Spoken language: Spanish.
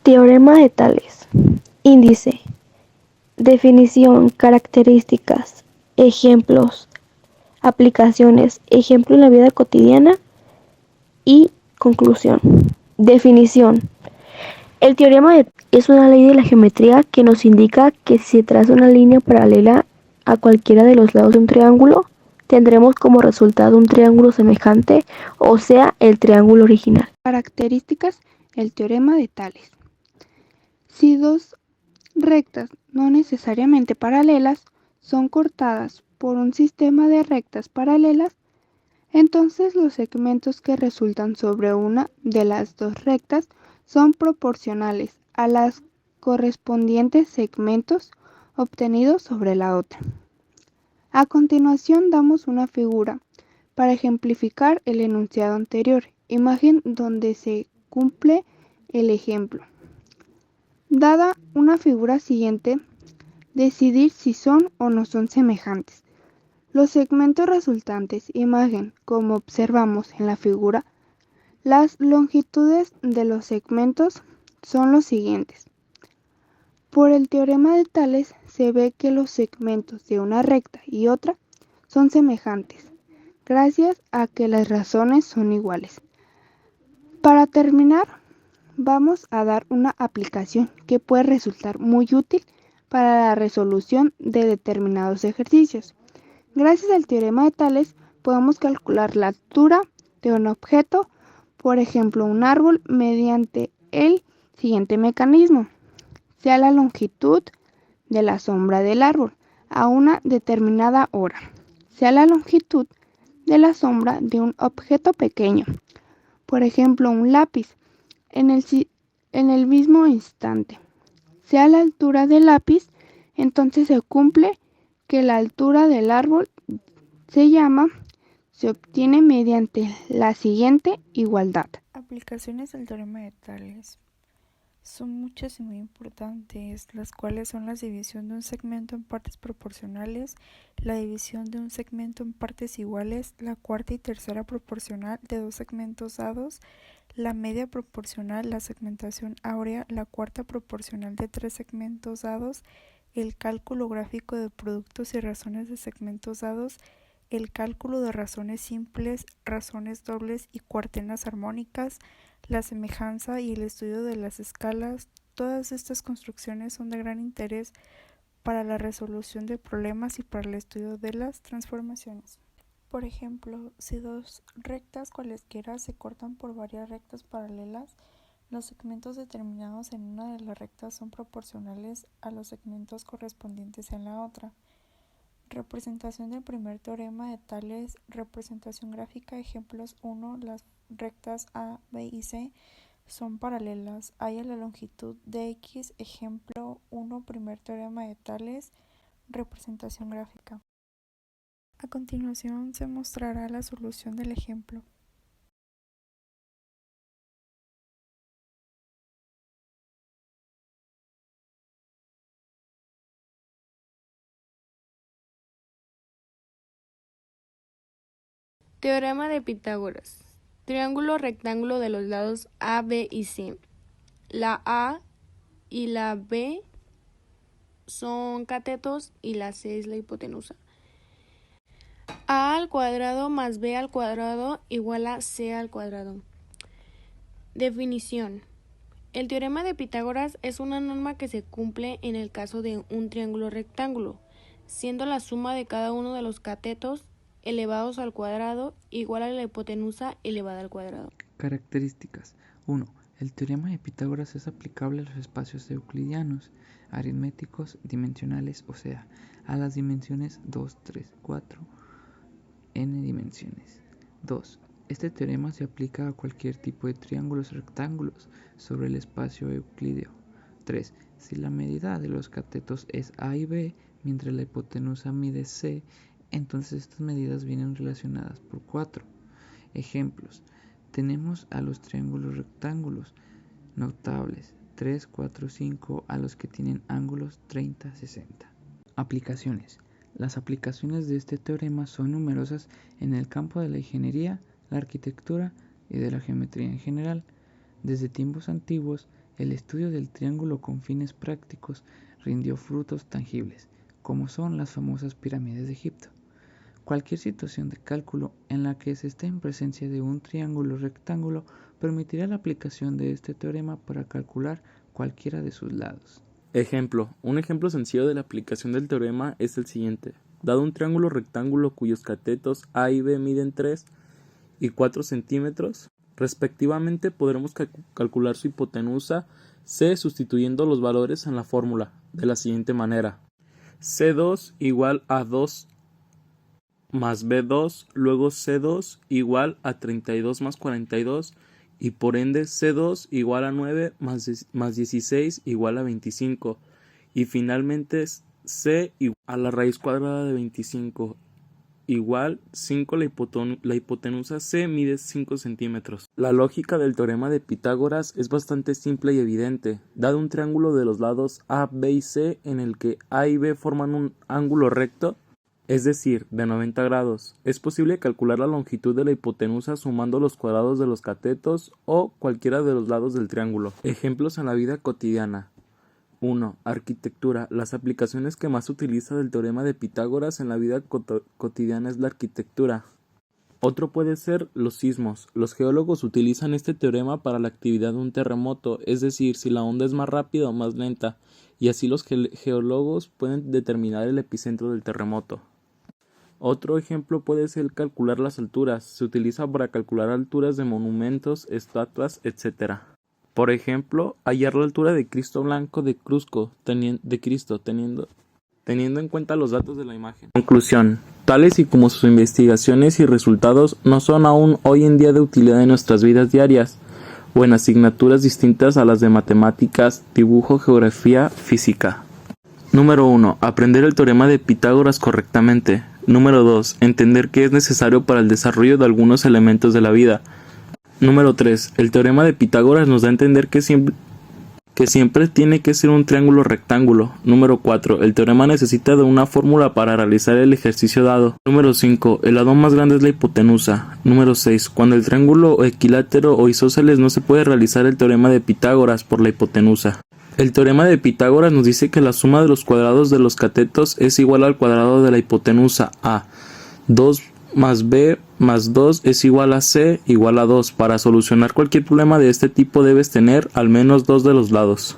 Teorema de Tales. Índice. Definición, características, ejemplos, aplicaciones, ejemplo en la vida cotidiana y conclusión. Definición. El teorema es una ley de la geometría que nos indica que si se traza una línea paralela a cualquiera de los lados de un triángulo, tendremos como resultado un triángulo semejante, o sea, el triángulo original. Características. El teorema de Tales. Si dos rectas no necesariamente paralelas son cortadas por un sistema de rectas paralelas, entonces los segmentos que resultan sobre una de las dos rectas son proporcionales a los correspondientes segmentos obtenidos sobre la otra. A continuación damos una figura para ejemplificar el enunciado anterior, imagen donde se cumple el ejemplo. Dada una figura siguiente, decidir si son o no son semejantes. Los segmentos resultantes, imagen, como observamos en la figura, las longitudes de los segmentos son los siguientes. Por el teorema de Tales se ve que los segmentos de una recta y otra son semejantes, gracias a que las razones son iguales. Para terminar, vamos a dar una aplicación que puede resultar muy útil para la resolución de determinados ejercicios. Gracias al teorema de Tales podemos calcular la altura de un objeto, por ejemplo un árbol, mediante el siguiente mecanismo. Sea la longitud de la sombra del árbol a una determinada hora, sea la longitud de la sombra de un objeto pequeño, por ejemplo un lápiz, en el mismo instante, sea la altura del lápiz, entonces se cumple que la altura del árbol se obtiene mediante la siguiente igualdad. Aplicaciones del teorema de Tales. Son muchas y muy importantes, las cuales son la división de un segmento en partes proporcionales, la división de un segmento en partes iguales, la cuarta y tercera proporcional de dos segmentos dados, la media proporcional, la segmentación áurea, la cuarta proporcional de tres segmentos dados, el cálculo gráfico de productos y razones de segmentos dados, el cálculo de razones simples, razones dobles y cuartenas armónicas, la semejanza y el estudio de las escalas. Todas estas construcciones son de gran interés para la resolución de problemas y para el estudio de las transformaciones. Por ejemplo, si dos rectas cualesquiera se cortan por varias rectas paralelas, los segmentos determinados en una de las rectas son proporcionales a los segmentos correspondientes en la otra. Representación del primer teorema de Tales. Representación gráfica. Ejemplos 1. Las rectas A, B y C son paralelas. Halla la longitud de X. Ejemplo 1. Primer teorema de Tales. Representación gráfica. A continuación se mostrará la solución del ejemplo. Teorema de Pitágoras. Triángulo rectángulo de los lados A, B y C. La A y la B son catetos y la C es la hipotenusa. A al cuadrado más B al cuadrado igual a C al cuadrado. Definición. El teorema de Pitágoras es una norma que se cumple en el caso de un triángulo rectángulo, siendo la suma de cada uno de los catetos elevados al cuadrado igual a la hipotenusa elevada al cuadrado. Características. 1. El teorema de Pitágoras es aplicable a los espacios euclidianos, aritméticos, dimensionales, o sea, a las dimensiones 2, 3, 4, n dimensiones. 2. Este teorema se aplica a cualquier tipo de triángulos rectángulos sobre el espacio euclídeo. 3. Si la medida de los catetos es A y B, mientras la hipotenusa mide C, entonces estas medidas vienen relacionadas por 4. Ejemplos. Tenemos a los triángulos rectángulos notables 3, 4, 5 a los que tienen ángulos 30, 60. Aplicaciones. Las aplicaciones de este teorema son numerosas en el campo de la ingeniería, la arquitectura y de la geometría en general. Desde tiempos antiguos, El estudio del triángulo con fines prácticos rindió frutos tangibles, como son las famosas pirámides de Egipto. Cualquier situación de cálculo en la que se esté en presencia de un triángulo rectángulo permitirá la aplicación de este teorema para calcular cualquiera de sus lados. Ejemplo. Un ejemplo sencillo de la aplicación del teorema es el siguiente. Dado un triángulo rectángulo cuyos catetos A y B miden 3 y 4 centímetros, respectivamente, podremos calcular su hipotenusa C sustituyendo los valores en la fórmula de la siguiente manera. C2 igual a 2 más B2, luego C2 igual a 32 más 42 y por ende C2 igual a 9 más 16 igual a 25 y finalmente C igual a la raíz cuadrada de 25 igual 5. La hipotenusa C mide 5 centímetros. La lógica del teorema de Pitágoras es bastante simple y evidente. Dado un triángulo de los lados A, B y C en el que A y B forman un ángulo recto, es decir, de 90 grados, es posible calcular la longitud de la hipotenusa sumando los cuadrados de los catetos o cualquiera de los lados del triángulo. Ejemplos en la vida cotidiana. 1. Arquitectura. Las aplicaciones que más se utiliza del teorema de Pitágoras en la vida cotidiana es la arquitectura. Otro puede ser los sismos. Los geólogos utilizan este teorema para la actividad de un terremoto, es decir, si la onda es más rápida o más lenta, y así los geólogos pueden determinar el epicentro del terremoto. Otro ejemplo puede ser calcular las alturas. Se utiliza para calcular alturas de monumentos, estatuas, etc. Por ejemplo, hallar la altura de Cristo Blanco de Cuzco, teniendo en cuenta los datos de la imagen. Conclusión. Tales y como sus investigaciones y resultados no son aún hoy en día de utilidad en nuestras vidas diarias o en asignaturas distintas a las de matemáticas, dibujo, geografía, física. Número 1. Aprender el teorema de Pitágoras correctamente. Número 2. Entender que es necesario para el desarrollo de algunos elementos de la vida. Número 3. El teorema de Pitágoras nos da a entender que siempre tiene que ser un triángulo rectángulo. Número 4. El teorema necesita de una fórmula para realizar el ejercicio dado. Número 5. El lado más grande es la hipotenusa. Número 6. Cuando el triángulo equilátero o isósceles no se puede realizar el teorema de Pitágoras por la hipotenusa. El teorema de Pitágoras nos dice que la suma de los cuadrados de los catetos es igual al cuadrado de la hipotenusa A. 2 más B más 2 es igual a C igual a 2. Para solucionar cualquier problema de este tipo debes tener al menos 2 de los lados.